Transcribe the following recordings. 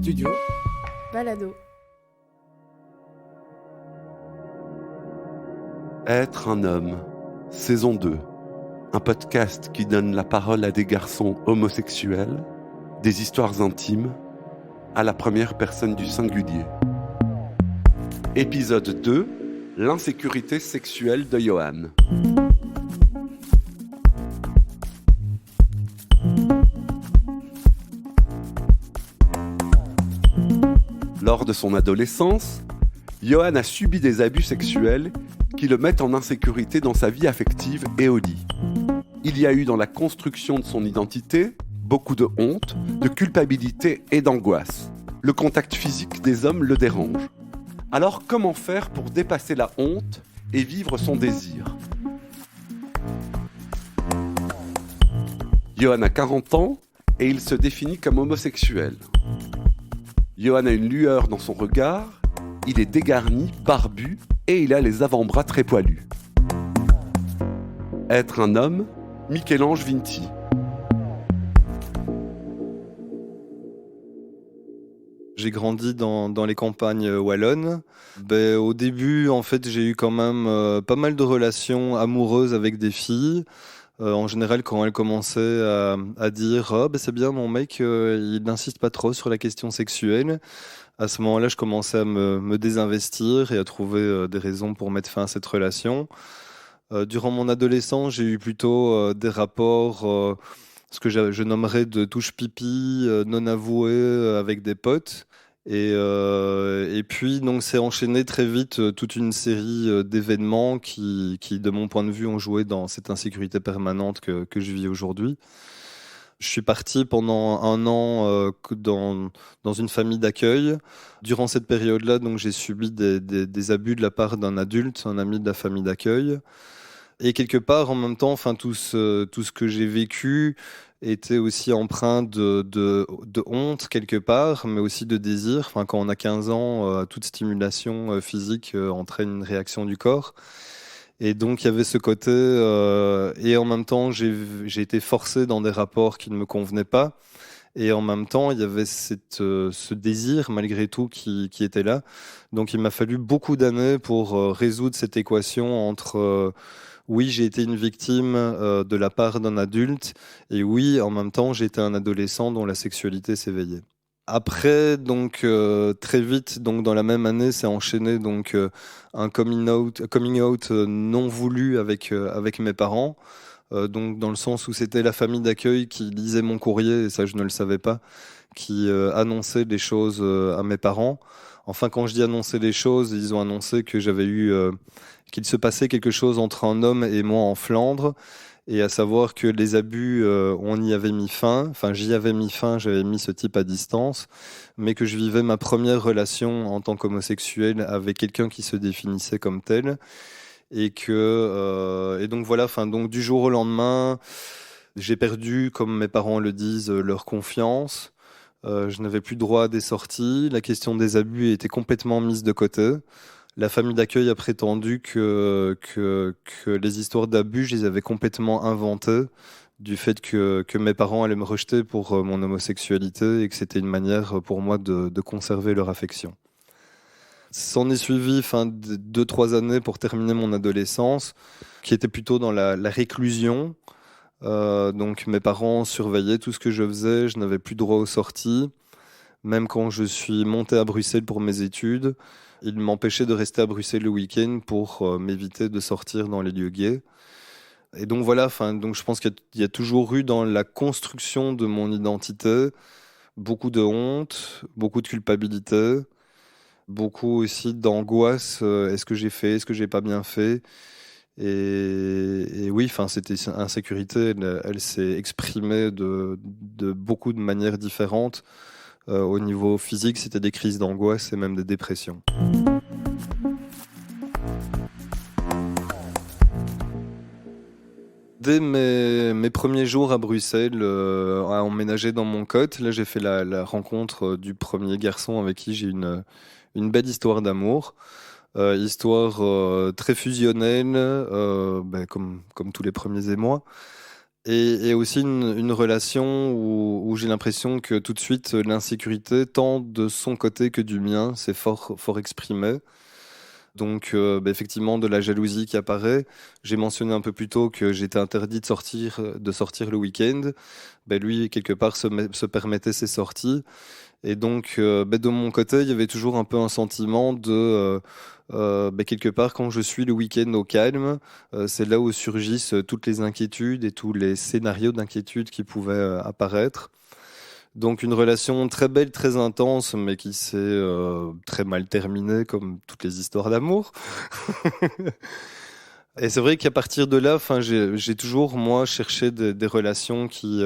Studio Balado. Être un homme, saison 2. Un podcast qui donne la parole à des garçons homosexuels, des histoires intimes, à la première personne du singulier. Épisode 2, l'insécurité sexuelle de Johan. Lors de son adolescence, Johan a subi des abus sexuels qui le mettent en insécurité dans sa vie affective et au lit. Il y a eu dans la construction de son identité beaucoup de honte, de culpabilité et d'angoisse. Le contact physique des hommes le dérange. Alors comment faire pour dépasser la honte et vivre son désir ? Johan a 40 ans et il se définit comme homosexuel. Johan a une lueur dans son regard, il est dégarni, barbu et il a les avant-bras très poilus. Être un homme, Michel-Ange Vinti. J'ai grandi dans les campagnes wallonnes. Au début, en fait, j'ai eu quand même pas mal de relations amoureuses avec des filles. En général, quand elles commençaient à dire c'est bien, mon mec, il n'insiste pas trop sur la question sexuelle. À ce moment-là, je commençais à me désinvestir et à trouver des raisons pour mettre fin à cette relation. Durant mon adolescence, j'ai eu plutôt des rapports, ce que je nommerais de touche pipi non avoués avec des potes. Et puis, donc, c'est enchaîné très vite toute une série d'événements qui, de mon point de vue, ont joué dans cette insécurité permanente que je vis aujourd'hui. Je suis parti pendant un an dans une famille d'accueil. Durant cette période-là, donc, j'ai subi des abus de la part d'un adulte, un ami de la famille d'accueil. Et quelque part, en même temps, tout ce que j'ai vécu était aussi empreint de honte quelque part, mais aussi de désir. Quand on a 15 ans, toute stimulation physique entraîne une réaction du corps. Et donc, il y avait ce côté, et en même temps, j'ai été forcé dans des rapports qui ne me convenaient pas. Et en même temps, il y avait ce désir, malgré tout, qui était là. Donc, il m'a fallu beaucoup d'années pour résoudre cette équation entre oui, j'ai été une victime de la part d'un adulte, et oui, en même temps, j'ai été un adolescent dont la sexualité s'éveillait. Après, donc très vite, donc dans la même année, s'est enchaîné donc un coming out non voulu avec mes parents. Donc dans le sens où c'était la famille d'accueil qui lisait mon courrier, et ça je ne le savais pas, qui annonçait des choses à mes parents. Enfin, quand je dis annoncer les choses, ils ont annoncé que qu'il se passait quelque chose entre un homme et moi en Flandre, et à savoir que les abus, on y avait mis fin. Enfin, j'y avais mis fin, j'avais mis ce type à distance, mais que je vivais ma première relation en tant qu'homosexuel avec quelqu'un qui se définissait comme tel. Et donc voilà, donc du jour au lendemain, j'ai perdu, comme mes parents le disent, leur confiance. Je n'avais plus droit à des sorties. La question des abus était complètement mise de côté. La famille d'accueil a prétendu que les histoires d'abus, je les avais complètement inventées, du fait que mes parents allaient me rejeter pour mon homosexualité et que c'était une manière pour moi de conserver leur affection. S'en est suivi 2-3 années pour terminer mon adolescence, qui était plutôt dans la réclusion. Donc mes parents surveillaient tout ce que je faisais, je n'avais plus droit aux sorties. Même quand je suis monté à Bruxelles pour mes études, ils m'empêchaient de rester à Bruxelles le week-end pour m'éviter de sortir dans les lieux gays. Et donc voilà, donc je pense qu'il y a toujours eu dans la construction de mon identité beaucoup de honte, beaucoup de culpabilité, beaucoup aussi d'angoisse. Est-ce que j'ai fait, est-ce que j'ai pas bien fait ? Et oui, cette insécurité, elle s'est exprimée de beaucoup de manières différentes. Au niveau physique, c'était des crises d'angoisse et même des dépressions. Dès mes premiers jours à Bruxelles, à emménager dans mon cote, là j'ai fait la rencontre du premier garçon avec qui j'ai une belle histoire d'amour. Histoire très fusionnelle, comme tous les premiers émois. Et aussi une relation où j'ai l'impression que tout de suite l'insécurité, tant de son côté que du mien, c'est fort exprimé. Donc effectivement de la jalousie qui apparaît. J'ai mentionné un peu plus tôt que j'étais interdit de sortir le week-end. Lui, quelque part, se permettait ses sorties. Et donc, de mon côté, il y avait toujours un peu un sentiment de quelque part, quand je suis le week-end au calme, c'est là où surgissent toutes les inquiétudes et tous les scénarios d'inquiétude qui pouvaient apparaître. Donc une relation très belle, très intense, mais qui s'est très mal terminée, comme toutes les histoires d'amour. Et c'est vrai qu'à partir de là, j'ai toujours, moi, cherché des relations qui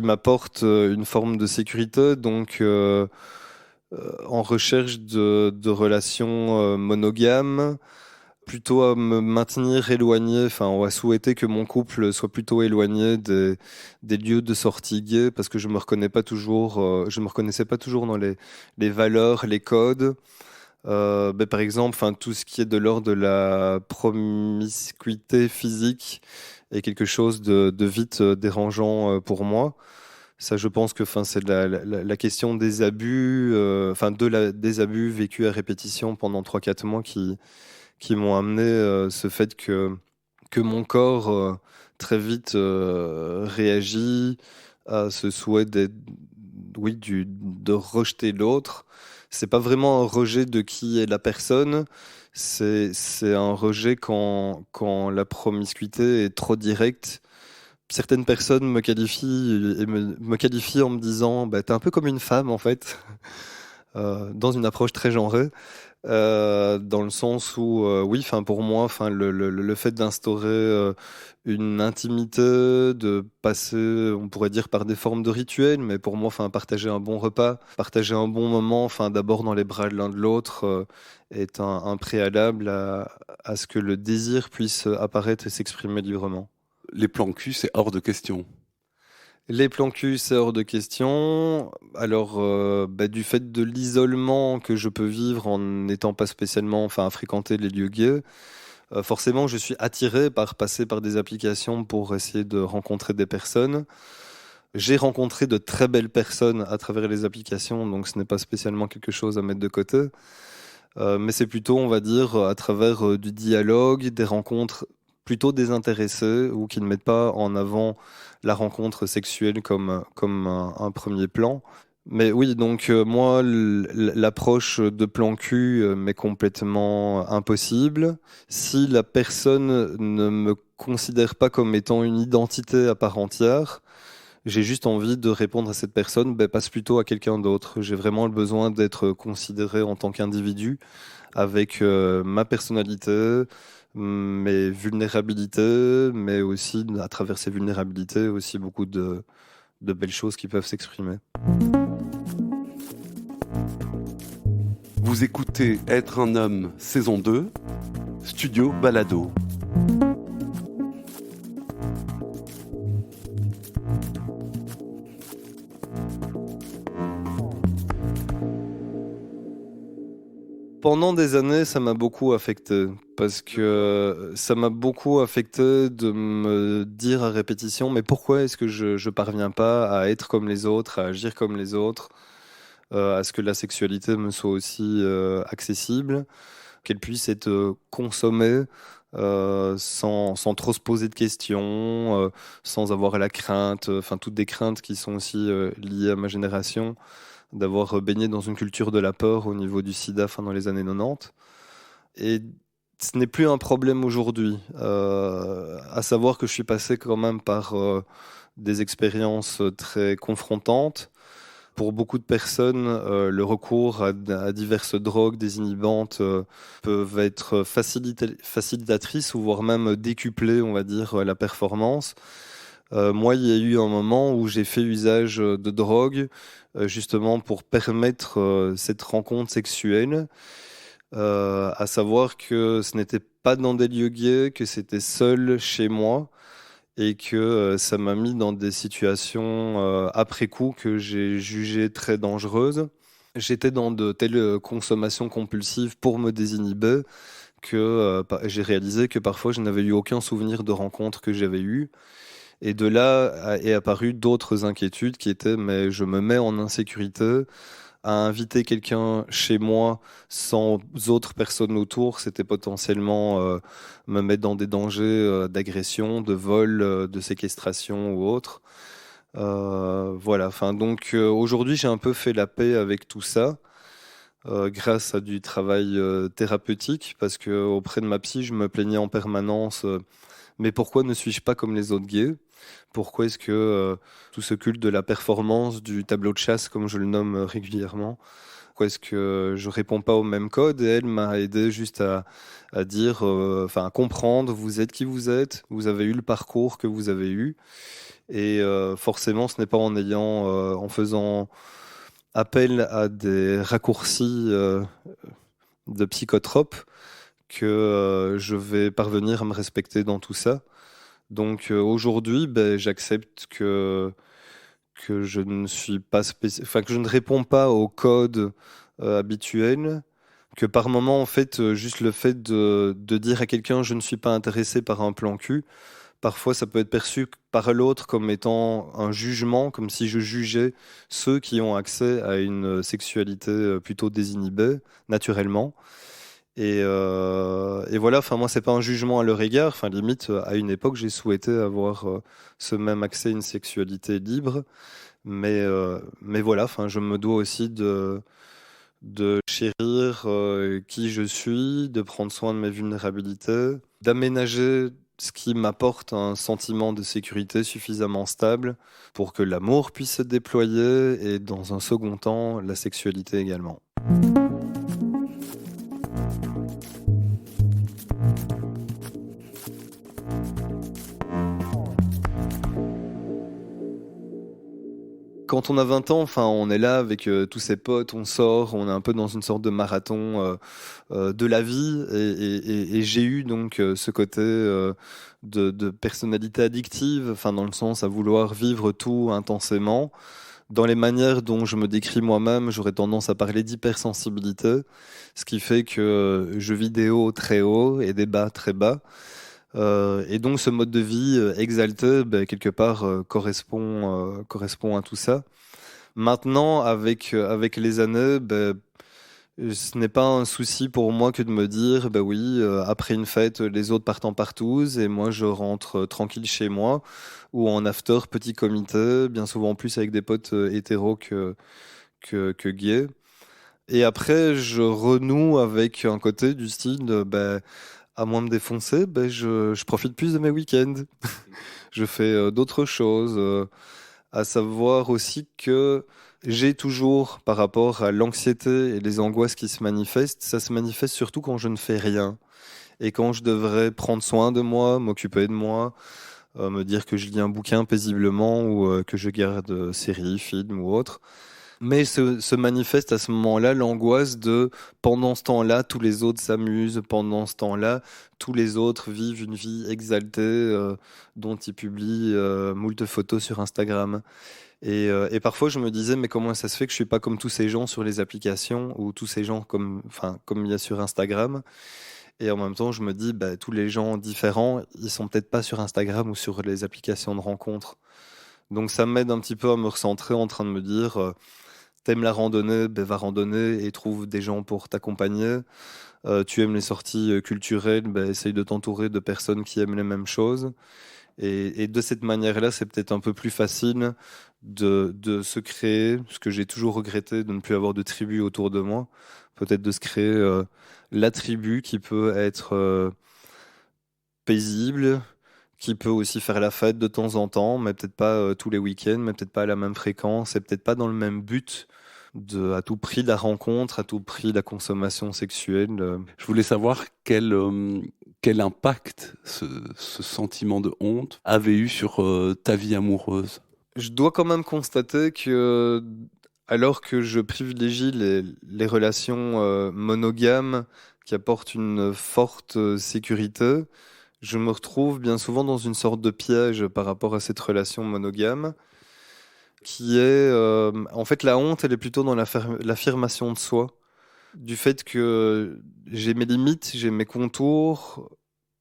m'apportent une forme de sécurité. Donc en recherche de relations monogames, plutôt à me maintenir éloigné, on va souhaiter que mon couple soit plutôt éloigné des lieux de sortie gay parce que je me je me reconnaissais pas toujours dans les valeurs, les codes. Par exemple, tout ce qui est de l'ordre de la promiscuité physique est quelque chose de vite dérangeant pour moi. Ça, je pense que, c'est la question des abus, des abus vécus à répétition pendant 3-4 mois qui m'ont amené ce fait que mon corps très vite réagit à ce souhait de rejeter l'autre. C'est pas vraiment un rejet de qui est la personne, c'est un rejet quand la promiscuité est trop directe. Certaines personnes me qualifient me qualifient en me disant t'es un peu comme une femme en fait, dans une approche très genrée. Dans le sens où, oui, pour moi, le fait d'instaurer une intimité, de passer, on pourrait dire, par des formes de rituels, mais pour moi, partager un bon repas, partager un bon moment, d'abord dans les bras de l'un de l'autre, est un préalable à ce que le désir puisse apparaître et s'exprimer librement. Les plans cul, c'est hors de question. Les plans cul, c'est hors de question. Alors, du fait de l'isolement que je peux vivre en n'étant pas spécialement, à fréquenter les lieux gays, forcément, je suis attiré par passer par des applications pour essayer de rencontrer des personnes. J'ai rencontré de très belles personnes à travers les applications, donc ce n'est pas spécialement quelque chose à mettre de côté. Mais c'est plutôt, on va dire, à travers du dialogue, des rencontres plutôt désintéressées ou qui ne mettent pas en avant la rencontre sexuelle comme un premier plan. Mais oui, donc moi, l'approche de plan cul m'est complètement impossible. Si la personne ne me considère pas comme étant une identité à part entière, j'ai juste envie de répondre à cette personne, passe plutôt à quelqu'un d'autre. J'ai vraiment le besoin d'être considéré en tant qu'individu, avec ma personnalité, mes vulnérabilités, mais aussi, à travers ces vulnérabilités, aussi beaucoup de belles choses qui peuvent s'exprimer. Vous écoutez Être un homme, saison 2, Studio Balado. Pendant des années, ça m'a beaucoup affecté parce que ça m'a beaucoup affecté de me dire à répétition, mais pourquoi est-ce que je parviens pas à être comme les autres, à agir comme les autres, à ce que la sexualité me soit aussi accessible, qu'elle puisse être consommée sans trop se poser de questions, sans avoir la crainte, toutes des craintes qui sont aussi liées à ma génération, d'avoir baigné dans une culture de la peur au niveau du sida dans les années 90. Et ce n'est plus un problème aujourd'hui. À savoir que je suis passé quand même par des expériences très confrontantes. Pour beaucoup de personnes, le recours à diverses drogues désinhibantes peuvent être facilitatrices ou voire même décupler, on va dire, la performance. Moi, il y a eu un moment où j'ai fait usage de drogue justement pour permettre cette rencontre sexuelle, à savoir que ce n'était pas dans des lieux gays, que c'était seul chez moi et que ça m'a mis dans des situations après coup que j'ai jugées très dangereuses. J'étais dans de telles consommations compulsives pour me désinhiber que j'ai réalisé que parfois je n'avais eu aucun souvenir de rencontre que j'avais eues. Et de là est apparu d'autres inquiétudes qui étaient, mais je me mets en insécurité. À inviter quelqu'un chez moi sans autres personnes autour, c'était potentiellement me mettre dans des dangers d'agression, de vol, de séquestration ou autre. Voilà. Enfin, donc aujourd'hui, j'ai un peu fait la paix avec tout ça. Grâce à du travail thérapeutique, parce que auprès de ma psy, je me plaignais en permanence. Mais pourquoi ne suis-je pas comme les autres gays? Pourquoi est-ce que tout ce culte de la performance, du tableau de chasse, comme je le nomme régulièrement, pourquoi est-ce que je réponds pas au même code? Et elle m'a aidé juste à dire, enfin, à comprendre, vous êtes qui vous avez eu le parcours que vous avez eu, et forcément, ce n'est pas en faisant appel à des raccourcis de psychotropes que je vais parvenir à me respecter dans tout ça. Donc aujourd'hui, ben, j'accepte que je ne suis pas enfin que je ne réponds pas au code habituel, que par moment en fait juste le fait de dire à quelqu'un je ne suis pas intéressé par un plan cul, parfois ça peut être perçu par l'autre comme étant un jugement, comme si je jugeais ceux qui ont accès à une sexualité plutôt désinhibée naturellement. Et voilà, enfin moi c'est pas un jugement à leur égard, enfin limite à une époque j'ai souhaité avoir ce même accès à une sexualité libre, mais voilà, enfin je me dois aussi de chérir qui je suis, de prendre soin de mes vulnérabilités, d'aménager ce qui m'apporte un sentiment de sécurité suffisamment stable pour que l'amour puisse se déployer et dans un second temps la sexualité également. Quand on a 20 ans, enfin, on est là avec tous ses potes, on sort, on est un peu dans une sorte de marathon de la vie. Et j'ai eu donc ce côté de personnalité addictive, enfin, dans le sens à vouloir vivre tout intensément. Dans les manières dont je me décris moi-même, j'aurais tendance à parler d'hypersensibilité, ce qui fait que je vis des hauts très hauts et des bas très bas. Et donc ce mode de vie exalté, ben, quelque part, correspond à tout ça. Maintenant, avec les années, ben, ce n'est pas un souci pour moi que de me dire, bah oui, après une fête, les autres partent en partouze et moi je rentre tranquille chez moi ou en after, petit comité, bien souvent plus avec des potes hétéros que gays. Et après, je renoue avec un côté du style, bah, à moins me défoncer, ben je profite plus de mes week-ends. Je fais d'autres choses, à savoir aussi que j'ai toujours, par rapport à l'anxiété et les angoisses qui se manifestent, ça se manifeste surtout quand je ne fais rien. Et quand je devrais prendre soin de moi, m'occuper de moi, me dire que je lis un bouquin paisiblement ou que je garde séries, films ou autre. Mais se manifeste à ce moment-là l'angoisse de pendant ce temps-là, tous les autres s'amusent, pendant ce temps-là, tous les autres vivent une vie exaltée dont ils publient moult photos sur Instagram. Et parfois je me disais mais comment ça se fait que je suis pas comme tous ces gens sur les applications ou tous ces gens comme il y a sur Instagram. Et en même temps je me dis bah, tous les gens différents ils sont peut-être pas sur Instagram ou sur les applications de rencontres. Donc ça m'aide un petit peu à me recentrer en train de me dire t'aimes la randonnée, ben va randonner et trouve des gens pour t'accompagner. Tu aimes les sorties culturelles, ben essaye de t'entourer de personnes qui aiment les mêmes choses. Et de cette manière-là, c'est peut-être un peu plus facile de se créer, ce que j'ai toujours regretté, de ne plus avoir de tribu autour de moi. Peut-être de se créer la tribu qui peut être paisible, qui peut aussi faire la fête de temps en temps, mais peut-être pas tous les week-ends, mais peut-être pas à la même fréquence, et peut-être pas dans le même but à tout prix de la rencontre, à tout prix de la consommation sexuelle. Je voulais savoir quel impact ce sentiment de honte avait eu sur ta vie amoureuse. Je dois quand même constater que, alors que je privilégie les relations monogames qui apportent une forte sécurité, je me retrouve bien souvent dans une sorte de piège par rapport à cette relation monogame, qui est, en fait, la honte, elle est plutôt dans l'affirmation de soi, du fait que j'ai mes limites, j'ai mes contours,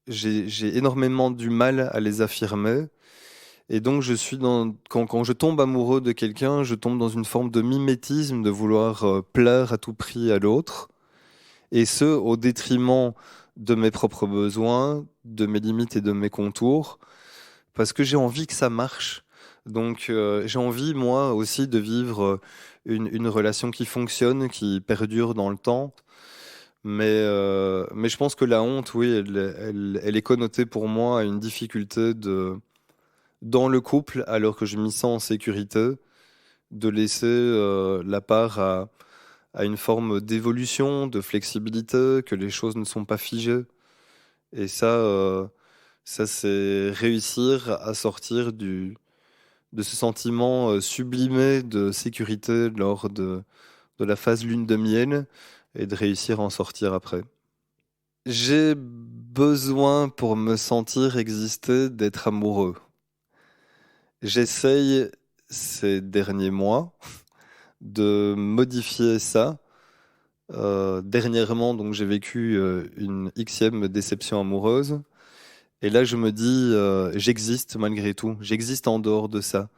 j'ai énormément du mal à les affirmer. Et donc, quand je tombe amoureux de quelqu'un, je tombe dans une forme de mimétisme, de vouloir plaire à tout prix à l'autre. Et ce, au détriment de mes propres besoins, de mes limites et de mes contours, parce que j'ai envie que ça marche. Donc, j'ai envie, moi aussi, de vivre une relation qui fonctionne, qui perdure dans le temps. Mais je pense que la honte, oui, elle est connotée pour moi à une difficulté dans le couple, alors que je m'y sens en sécurité, de laisser la part à une forme d'évolution, de flexibilité, que les choses ne sont pas figées. Et ça c'est réussir à sortir de ce sentiment sublimé de sécurité lors de la phase lune de miel et de réussir à en sortir après. J'ai besoin pour me sentir exister d'être amoureux. J'essaye ces derniers mois de modifier ça. Dernièrement, donc j'ai vécu une xème déception amoureuse. Et là, je me dis, j'existe malgré tout. J'existe en dehors de ça.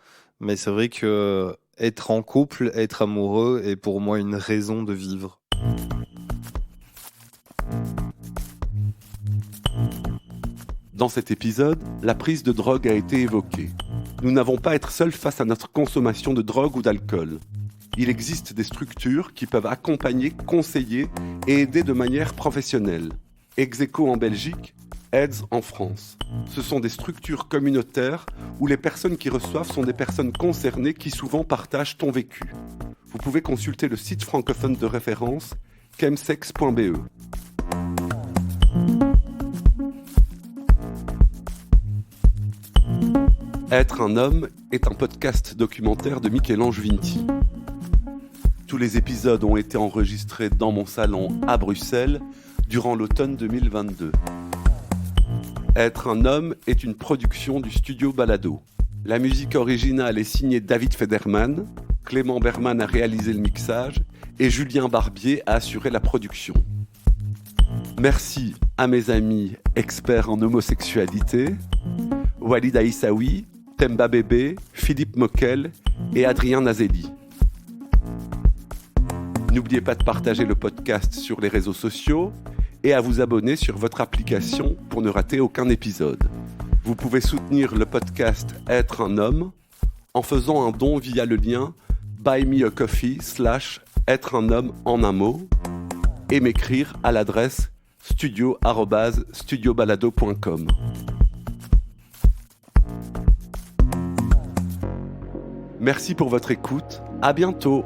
Mais c'est vrai que être en couple, être amoureux est pour moi une raison de vivre. Dans cet épisode, la prise de drogue a été évoquée. Nous n'avons pas à être seuls face à notre consommation de drogue ou d'alcool. Il existe des structures qui peuvent accompagner, conseiller et aider de manière professionnelle. Execo en Belgique, AIDS en France. Ce sont des structures communautaires où les personnes qui reçoivent sont des personnes concernées qui souvent partagent ton vécu. Vous pouvez consulter le site francophone de référence chemsex.be. Être un homme est un podcast documentaire de Michel-Ange Vinti. Tous les épisodes ont été enregistrés dans mon salon à Bruxelles durant l'automne 2022. Être un homme est une production du studio Balado. La musique originale est signée David Federman, Clément Berman a réalisé le mixage et Julien Barbier a assuré la production. Merci à mes amis experts en homosexualité, Walid Aïssaoui, Temba Bébé, Philippe Moquel et Adrien Nazelli. N'oubliez pas de partager le podcast sur les réseaux sociaux et à vous abonner sur votre application pour ne rater aucun épisode. Vous pouvez soutenir le podcast Être un homme en faisant un don via le lien buymeacoffee/être un homme en un mot et m'écrire à l'adresse studio@studiobalado.com. Merci pour votre écoute. À bientôt.